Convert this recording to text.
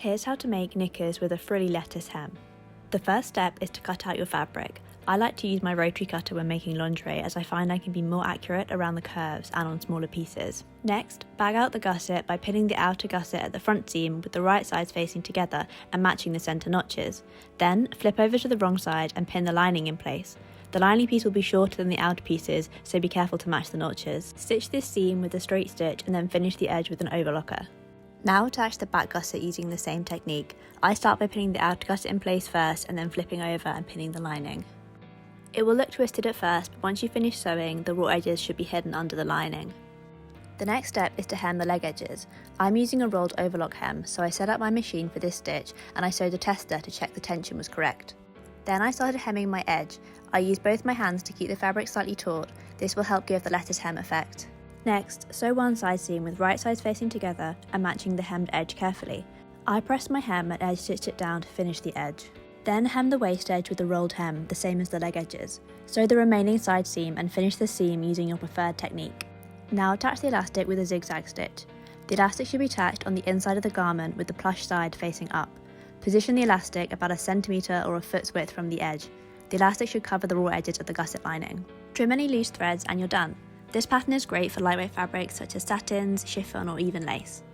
Here's how to make knickers with a frilly lettuce hem. The first step is to cut out your fabric. I like to use my rotary cutter when making lingerie as I find I can be more accurate around the curves and on smaller pieces. Next, bag out the gusset by pinning the outer gusset at the front seam with the right sides facing together and matching the centre notches. Then, flip over to the wrong side and pin the lining in place. The lining piece will be shorter than the outer pieces, so be careful to match the notches. Stitch this seam with a straight stitch and then finish the edge with an overlocker. Now attach the back gusset using the same technique. I start by pinning the outer gusset in place first and then flipping over and pinning the lining. It will look twisted at first, but once you finish sewing, the raw edges should be hidden under the lining. The next step is to hem the leg edges. I'm using a rolled overlock hem, so I set up my machine for this stitch and I sewed a tester to check the tension was correct. Then I started hemming my edge. I used both my hands to keep the fabric slightly taut. This will help give the lettuce hem effect. Next, sew one side seam with right sides facing together and matching the hemmed edge carefully. I pressed my hem and edge stitched it down to finish the edge. Then hem the waist edge with the rolled hem, the same as the leg edges. Sew the remaining side seam and finish the seam using your preferred technique. Now attach the elastic with a zigzag stitch. The elastic should be attached on the inside of the garment with the plush side facing up. Position the elastic about 1 centimetre or a foot's width from the edge. The elastic should cover the raw edges of the gusset lining. Trim any loose threads and you're done. This pattern is great for lightweight fabrics such as satins, chiffon or even lace.